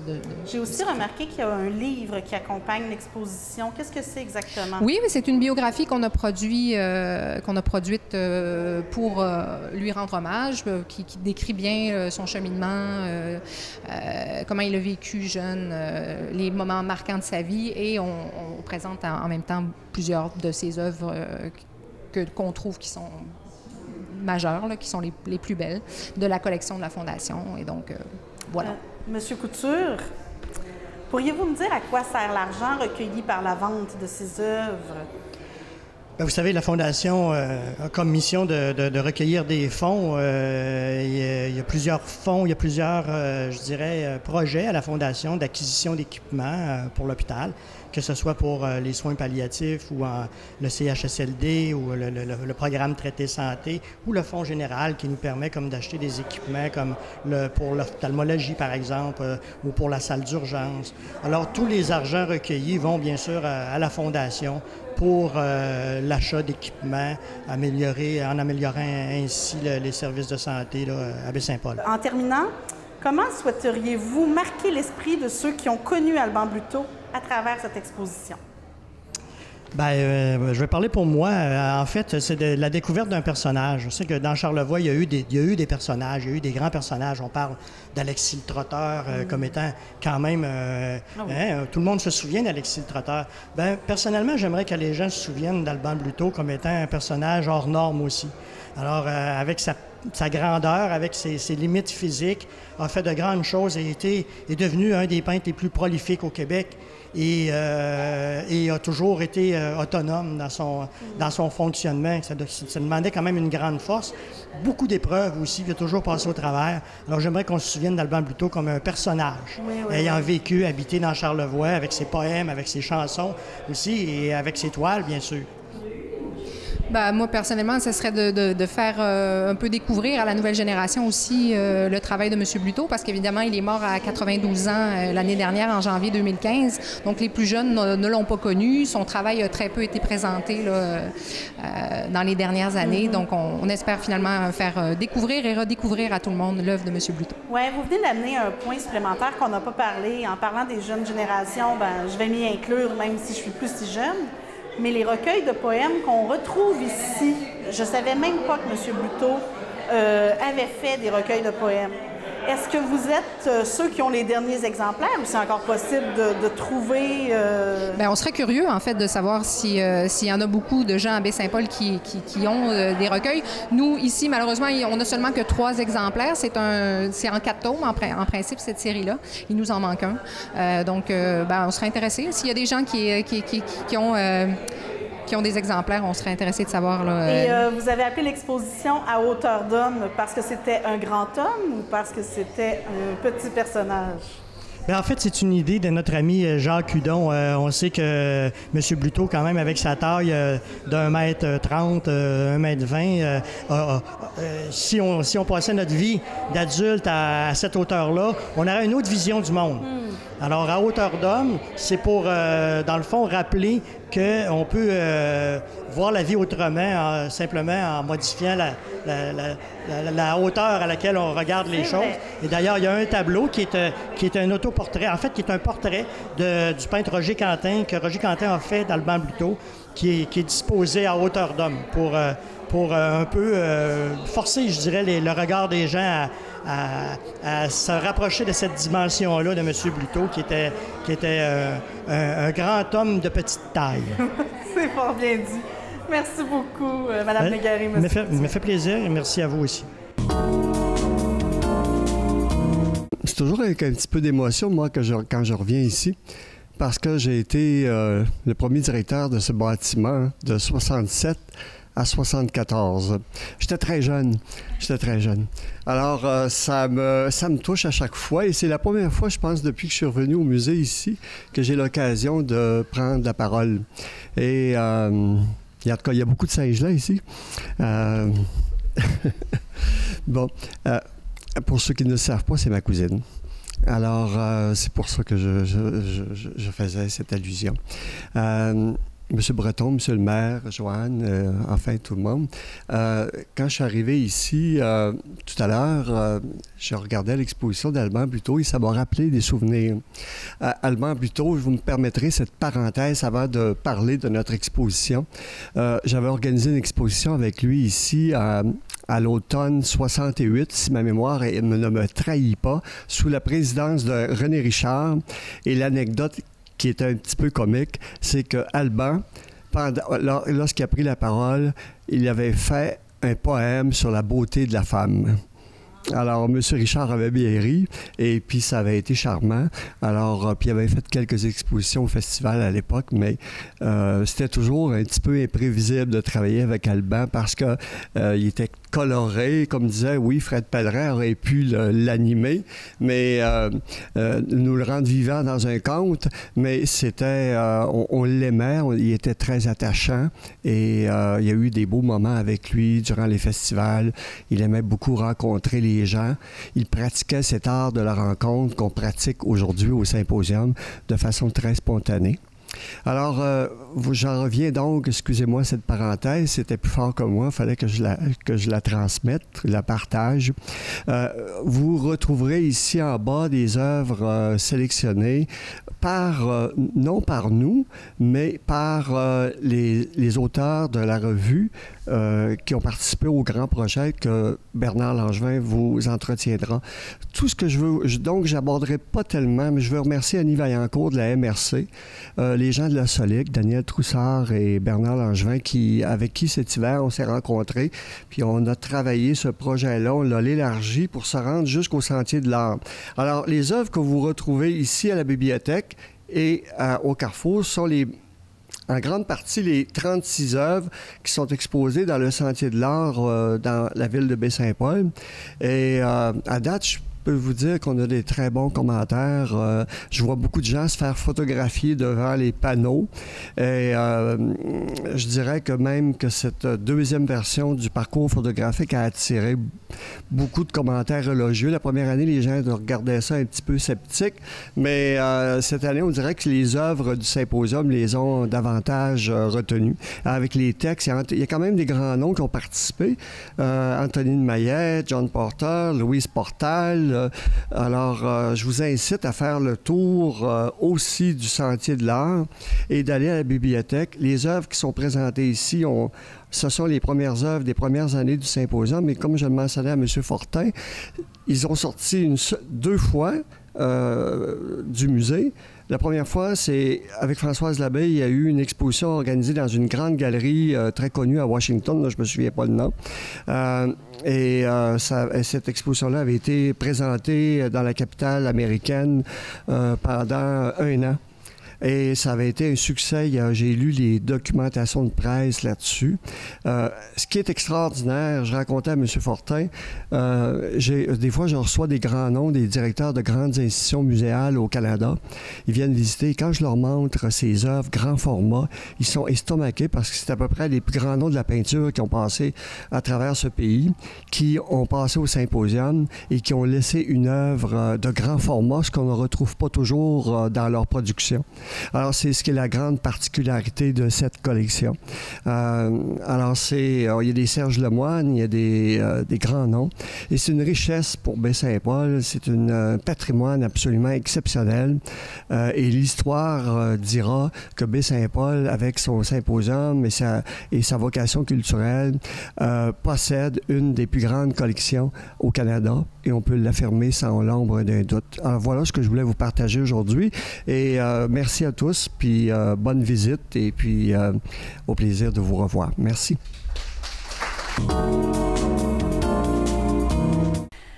S1: J'ai aussi remarqué qu'il y a un livre qui accompagne l'exposition. Qu'est-ce que c'est exactement?
S7: Oui, mais c'est une biographie qu'on a produite pour lui rendre hommage, qui décrit bien son cheminement, comment il a vécu jeune, les moments marquants de sa vie, et on présente en même temps plusieurs de ses œuvres qu'on trouve qui sont majeures, là, qui sont les plus belles de la collection de la Fondation. Et donc, voilà.
S1: Monsieur Couture, pourriez-vous me dire à quoi sert l'argent recueilli par la vente de ces œuvres?
S6: Bien, vous savez, la Fondation a comme mission de recueillir des fonds. Il y a plusieurs fonds, il y a plusieurs, je dirais, projets à la Fondation d'acquisition d'équipements pour l'hôpital, que ce soit pour les soins palliatifs ou le CHSLD ou le programme Traité Santé ou le Fonds général qui nous permet comme d'acheter des équipements comme pour l'ophtalmologie, par exemple, ou pour la salle d'urgence. Alors, tous les argents recueillis vont bien sûr à la Fondation pour l'achat d'équipements, en améliorant ainsi les services de santé là, à Baie-Saint-Paul.
S1: En terminant, comment souhaiteriez-vous marquer l'esprit de ceux qui ont connu Alban Bluteau à travers cette exposition?
S6: Bien, je vais parler pour moi. En fait, c'est de la découverte d'un personnage. Je sais que dans Charlevoix, il y a eu des personnages, il y a eu des grands personnages. On parle d'Alexis le Trotteur comme étant quand même... tout le monde se souvient d'Alexis le Trotteur. Bien, personnellement, j'aimerais que les gens se souviennent d'Alban Bluteau comme étant un personnage hors norme aussi. Alors, avec sa grandeur, avec ses limites physiques, a fait de grandes choses et est devenu un des peintres les plus prolifiques au Québec. Et a toujours été autonome dans son fonctionnement. Ça demandait quand même une grande force. Beaucoup d'épreuves aussi, il a toujours passé au travers. Alors j'aimerais qu'on se souvienne d'Alban Bluteau comme un personnage, ayant vécu, habité dans Charlevoix, avec ses poèmes, avec ses chansons aussi, et avec ses toiles, bien sûr.
S7: Bien, moi, personnellement, ce serait de faire un peu découvrir à la nouvelle génération aussi le travail de M. Bluteau, parce qu'évidemment, il est mort à 92 ans l'année dernière, en janvier 2015. Donc, les plus jeunes ne l'ont pas connu. Son travail a très peu été présenté là, dans les dernières années. Donc, on espère finalement faire découvrir et redécouvrir à tout le monde l'œuvre de M. Bluteau.
S1: Oui, vous venez d'amener un point supplémentaire qu'on n'a pas parlé. En parlant des jeunes générations, ben, je vais m'y inclure, même si je suis plus si jeune. Mais les recueils de poèmes qu'on retrouve ici, je ne savais même pas que M. Bluteau avait fait des recueils de poèmes. Est-ce que vous êtes ceux qui ont les derniers exemplaires ou c'est encore possible de trouver...
S7: Bien, on serait curieux, en fait, de savoir s'il y en a beaucoup de gens à Baie-Saint-Paul qui ont des recueils. Nous, ici, malheureusement, on n'a seulement que 3 exemplaires. C'est en 4 tomes, en principe, cette série-là. Il nous en manque un. Donc, on serait intéressés. S'il y a des gens qui ont des exemplaires, on serait intéressé de savoir. Là,
S1: Et vous avez appelé l'exposition « À hauteur d'homme » parce que c'était un grand homme ou parce que c'était un petit personnage?
S6: Bien, en fait, c'est une idée de notre ami Jacques Hudon. On sait que M. Bluteau, quand même, avec sa taille d'1,30 m, 1,20 m, si on passait notre vie d'adulte à cette hauteur-là, on aurait une autre vision du monde. Alors, à hauteur d'homme, c'est pour, dans le fond, rappeler qu'on peut voir la vie autrement, simplement en modifiant la hauteur à laquelle on regarde les choses. Et d'ailleurs, il y a un tableau qui est un autoportrait, en fait, qui est un portrait du peintre Roger Quentin, que Roger Quentin a fait d'Alban Bluteau, qui est disposé à hauteur d'homme pour un peu forcer, je dirais, le regard des gens à se rapprocher de cette dimension-là de M. Bluteau, qui était un grand homme de petite taille.
S1: C'est fort bien dit. Merci beaucoup, Mme Légaré.
S6: Me fait plaisir et merci à vous aussi.
S8: C'est toujours avec un petit peu d'émotion, moi, quand je reviens ici, parce que j'ai été le premier directeur de ce bâtiment de 67 à 74. J'étais très jeune. Alors, ça me touche à chaque fois et c'est la première fois, je pense, depuis que je suis revenu au musée ici, que j'ai l'occasion de prendre la parole. Et en tout cas, il y a beaucoup de singes là ici. Bon, pour ceux qui ne le savent pas, c'est ma cousine. Alors, c'est pour ça que je faisais cette allusion. Monsieur Breton, Monsieur le maire, Joanne, enfin tout le monde. Quand je suis arrivé ici, tout à l'heure, je regardais l'exposition d'Alban Buteau et ça m'a rappelé des souvenirs. Alban Buteau, vous me permettrez cette parenthèse avant de parler de notre exposition. J'avais organisé une exposition avec lui ici à l'automne 68, si ma mémoire ne me trahit pas, sous la présidence de René Richard. Et l'anecdote qui était un petit peu comique, c'est que Alban, lorsqu'il a pris la parole, il avait fait un poème sur la beauté de la femme. Alors, M. Richard avait bien ri, et puis ça avait été charmant. Alors, puis il avait fait quelques expositions au festival à l'époque, mais c'était toujours un petit peu imprévisible de travailler avec Alban parce que il était coloré, comme disait, oui, Fred Pellerin aurait pu l'animer, mais nous le rendre vivant dans un conte, mais c'était, on l'aimait, il était très attachant et il y a eu des beaux moments avec lui durant les festivals. Il aimait beaucoup rencontrer les gens. Il pratiquait cet art de la rencontre qu'on pratique aujourd'hui au symposium de façon très spontanée. Alors, j'en reviens donc, excusez-moi cette parenthèse, c'était plus fort que moi, il fallait que je la transmette, la partage. Vous retrouverez ici en bas des œuvres sélectionnées non par nous, mais par les auteurs de la revue qui ont participé au grand projet que Bernard Langevin vous entretiendra. Tout ce que je veux, donc j'aborderai pas tellement, mais je veux remercier Annie Vaillancourt de la MRC, les gens de la Solic, Daniel Troussard et Bernard Langevin, avec qui cet hiver on s'est rencontrés, puis on a travaillé ce projet-là, on l'a élargi pour se rendre jusqu'au Sentier de l'Art. Alors, les œuvres que vous retrouvez ici à la bibliothèque et au Carrefour sont en grande partie les 36 œuvres qui sont exposées dans le Sentier de l'Art dans la ville de Baie-Saint-Paul. Et à date, je peux vous dire qu'on a des très bons commentaires. Je vois beaucoup de gens se faire photographier devant les panneaux. Et je dirais que même que cette deuxième version du parcours photographique a attiré beaucoup de commentaires élogieux. La première année, les gens regardaient ça un petit peu sceptiques, mais cette année, on dirait que les œuvres du symposium les ont davantage retenues. Avec les textes, il y a quand même des grands noms qui ont participé. Antonine Maillet, John Porter, Louise Portal. Alors, je vous incite à faire le tour aussi du Sentier de l'Art et d'aller à la bibliothèque. Les œuvres qui sont présentées ici, ce sont les premières œuvres des premières années du symposium, mais comme je le mentionnais à M. Fortin, ils ont sorti deux fois du musée. La première fois, c'est avec Françoise Labbé, il y a eu une exposition organisée dans une grande galerie très connue à Washington, là, je ne me souviens pas le nom. Cette exposition-là avait été présentée dans la capitale américaine pendant un an. Et ça avait été un succès. J'ai lu les documentations de presse là-dessus. Ce qui est extraordinaire, je racontais à M. Fortin, des fois, je reçois des grands noms, des directeurs de grandes institutions muséales au Canada. Ils viennent visiter. Et quand je leur montre ces œuvres, grand format, ils sont estomaqués parce que c'est à peu près les plus grands noms de la peinture qui ont passé à travers ce pays, qui ont passé au symposium et qui ont laissé une œuvre de grand format, ce qu'on ne retrouve pas toujours dans leur production. Alors, c'est ce qui est la grande particularité de cette collection. Alors, il y a des Serge Lemoine, il y a des grands noms. Et c'est une richesse pour Baie-Saint-Paul. C'est un patrimoine absolument exceptionnel. Et l'histoire dira que Baie-Saint-Paul, avec son symposium et sa vocation culturelle, possède une des plus grandes collections au Canada. Et on peut l'affirmer sans l'ombre d'un doute. Alors, voilà ce que je voulais vous partager aujourd'hui. Et merci à tous, puis bonne visite et puis au plaisir de vous revoir. Merci.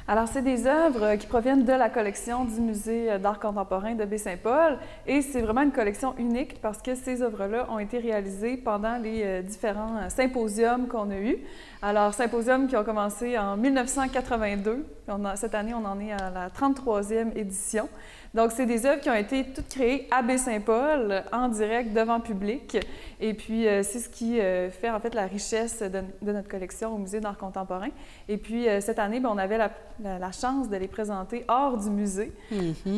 S9: Alors, c'est des œuvres qui proviennent de la collection du Musée d'art contemporain de Baie-Saint-Paul et c'est vraiment une collection unique parce que ces œuvres-là ont été réalisées pendant les différents symposiums qu'on a eus. Alors, symposiums qui ont commencé en 1982. Cette année, on en est à la 33e édition. Donc, c'est des œuvres qui ont été toutes créées à Baie-Saint-Paul, en direct, devant public. Et puis, c'est ce qui fait, en fait, la richesse de notre collection au Musée d'art contemporain. Et puis, cette année, bien, on avait la chance de les présenter hors du musée.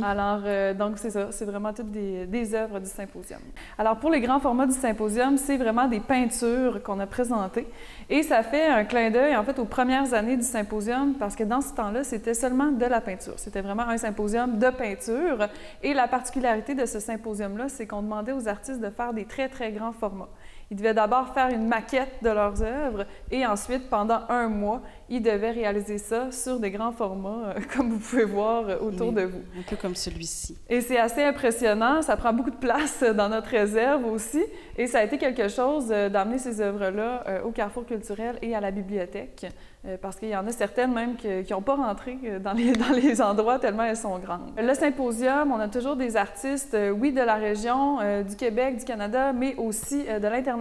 S9: Alors, donc, c'est ça. C'est vraiment toutes des œuvres du symposium. Alors, pour les grands formats du symposium, c'est vraiment des peintures qu'on a présentées. Et ça fait un clin d'œil, en fait, aux premières années du symposium, parce que dans ce temps-là, c'était seulement de la peinture. C'était vraiment un symposium de peinture. Et la particularité de ce symposium-là, c'est qu'on demandait aux artistes de faire des très, très grands formats. Ils devaient d'abord faire une maquette de leurs œuvres et ensuite, pendant un mois, ils devaient réaliser ça sur des grands formats, comme vous pouvez voir autour de vous.
S1: Un peu comme celui-ci.
S9: Et c'est assez impressionnant. Ça prend beaucoup de place dans notre réserve aussi. Et ça a été quelque chose d'amener ces œuvres-là au Carrefour culturel et à la bibliothèque, parce qu'il y en a certaines même qui n'ont pas rentré dans les endroits tellement elles sont grandes. Le symposium, on a toujours des artistes, oui, de la région, du Québec, du Canada, mais aussi de l'international.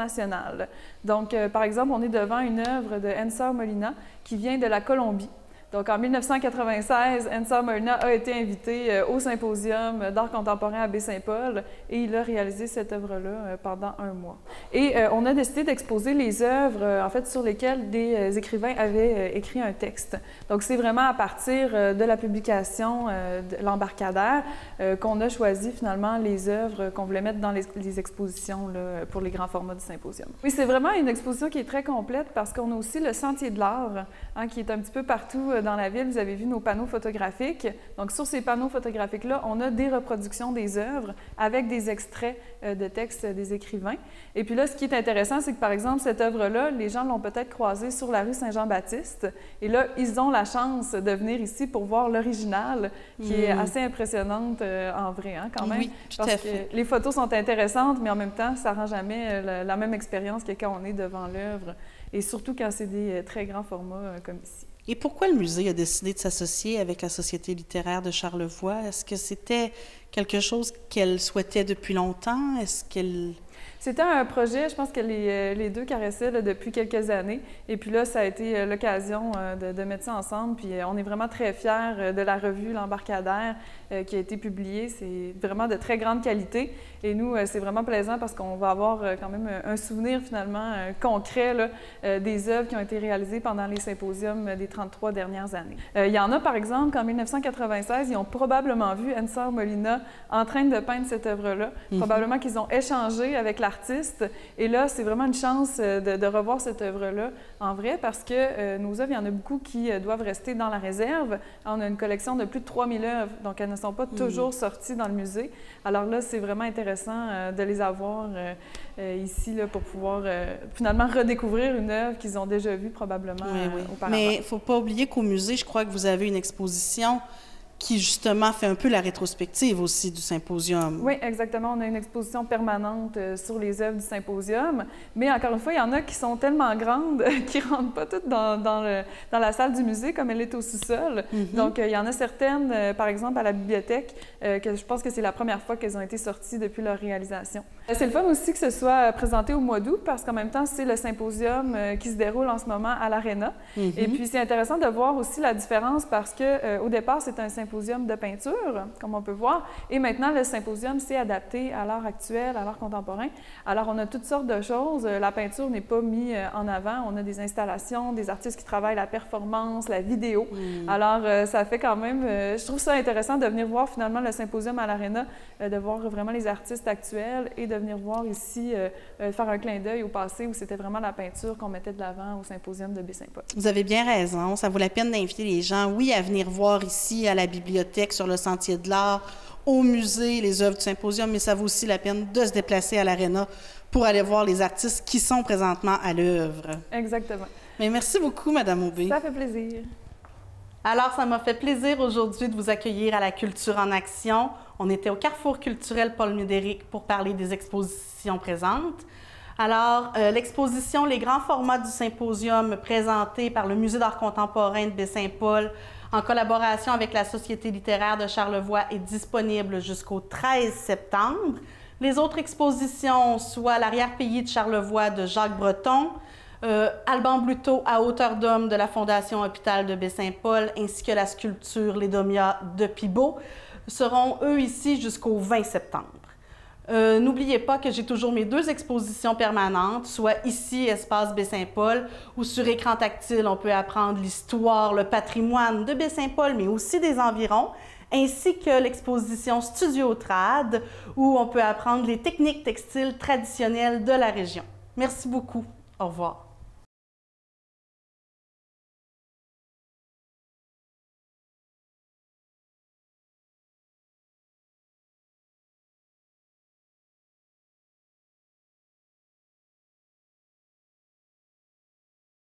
S9: Donc, par exemple, on est devant une œuvre de Ensor Molina qui vient de la Colombie. Donc, en 1996, Ensor Molina a été invité au Symposium d'art contemporain à Baie-Saint-Paul et il a réalisé cette œuvre-là pendant un mois. Et on a décidé d'exposer les œuvres, en fait, sur lesquelles des écrivains avaient écrit un texte. Donc, c'est vraiment à partir de la publication de l'embarcadère qu'on a choisi finalement les œuvres qu'on voulait mettre dans les expositions là, pour les grands formats du Symposium. Oui, c'est vraiment une exposition qui est très complète parce qu'on a aussi le Sentier de l'art, hein, qui est un petit peu partout dans la ville. Vous avez vu nos panneaux photographiques. Donc, sur ces panneaux photographiques-là, on a des reproductions des œuvres avec des extraits de textes des écrivains. Et puis là, ce qui est intéressant, c'est que, par exemple, cette œuvre-là, les gens l'ont peut-être croisée sur la rue Saint-Jean-Baptiste. Et là, ils ont la chance de venir ici pour voir l'original, qui est assez impressionnante en vrai, hein, quand même.
S1: Oui, tout à fait.
S9: Que les photos sont intéressantes, mais en même temps, ça ne rend jamais la même expérience que quand on est devant l'œuvre. Et surtout quand c'est des très grands formats comme ici.
S1: Et pourquoi le musée a décidé de s'associer avec la Société littéraire de Charlevoix? Est-ce que c'était quelque chose qu'elle souhaitait depuis longtemps? Est-ce qu'elle...
S9: C'était un projet, je pense que les deux caressaient là, depuis quelques années. Et puis là, ça a été l'occasion de mettre ça ensemble. Puis on est vraiment très fiers de la revue L'Embarcadère qui a été publiée. C'est vraiment de très grande qualité. Et nous, c'est vraiment plaisant parce qu'on va avoir quand même un souvenir finalement concret là, des œuvres qui ont été réalisées pendant les symposiums des 33 dernières années. Il y en a, par exemple, qu'en 1996, ils ont probablement vu Ensor Molina en train de peindre cette œuvre-là. Probablement qu'ils ont échangé avec l'artiste. Et là, c'est vraiment une chance de revoir cette œuvre-là en vrai parce que nos œuvres, il y en a beaucoup qui doivent rester dans la réserve. On a une collection de plus de 3000 œuvres, donc elles ne sont pas toujours sorties dans le musée. Alors là, c'est vraiment intéressant de les avoir ici là, pour pouvoir finalement redécouvrir une œuvre qu'ils ont déjà vue probablement auparavant.
S1: Mais il ne faut pas oublier qu'au musée, je crois que vous avez une exposition qui, justement, fait un peu la rétrospective aussi du symposium.
S9: Oui, exactement. On a une exposition permanente sur les œuvres du symposium. Mais encore une fois, il y en a qui sont tellement grandes qu'ils ne rentrent pas toutes dans la salle du musée comme elle est au sous-sol. Donc, il y en a certaines, par exemple, à la bibliothèque, que je pense que c'est la première fois qu'elles ont été sorties depuis leur réalisation. C'est le fun aussi que ce soit présenté au mois d'août parce qu'en même temps, c'est le symposium qui se déroule en ce moment à l'Arena. Et puis, c'est intéressant de voir aussi la différence parce qu'au départ, c'est un symposium de peinture, comme on peut voir, et maintenant, le symposium s'est adapté à l'art actuel, à l'art contemporain. Alors, on a toutes sortes de choses. La peinture n'est pas mise en avant. On a des installations, des artistes qui travaillent la performance, la vidéo. Alors, ça fait quand même... je trouve ça intéressant de venir voir finalement le symposium à l'Arena, de voir vraiment les artistes actuels et de venir voir ici, faire un clin d'œil au passé où c'était vraiment la peinture qu'on mettait de l'avant au symposium de Baie-Saint-Paul.
S1: Vous avez bien raison. Ça vaut la peine d'inviter les gens, oui, à venir voir ici, à la bibliothèque, sur le Sentier de l'Art, au musée, les œuvres du symposium, mais ça vaut aussi la peine de se déplacer à l'Arena pour aller voir les artistes qui sont présentement à l'œuvre.
S9: Exactement.
S1: Mais merci beaucoup, Mme Aubé.
S9: Ça fait plaisir.
S1: Alors, ça m'a fait plaisir aujourd'hui de vous accueillir à la Culture en Action. On était au Carrefour culturel Paul Médéric pour parler des expositions présentes. Alors, l'exposition « Les grands formats du symposium » présentée par le Musée d'art contemporain de Baie-Saint-Paul en collaboration avec la Société littéraire de Charlevoix, est disponible jusqu'au 13 septembre. Les autres expositions, soit l'arrière-pays de Charlevoix de Jacques Breton, Alban Bluteau à hauteur d'homme de la Fondation Hôpital de Baie-Saint-Paul, ainsi que la sculpture Les Domias de Pibault, seront eux ici jusqu'au 20 septembre. N'oubliez pas que j'ai toujours mes 2 expositions permanentes, soit ici, Espace Baie-Saint-Paul, où sur écran tactile, on peut apprendre l'histoire, le patrimoine de Baie-Saint-Paul, mais aussi des environs, ainsi que l'exposition Studio Trad, où on peut apprendre les techniques textiles traditionnelles de la région. Merci beaucoup. Au revoir.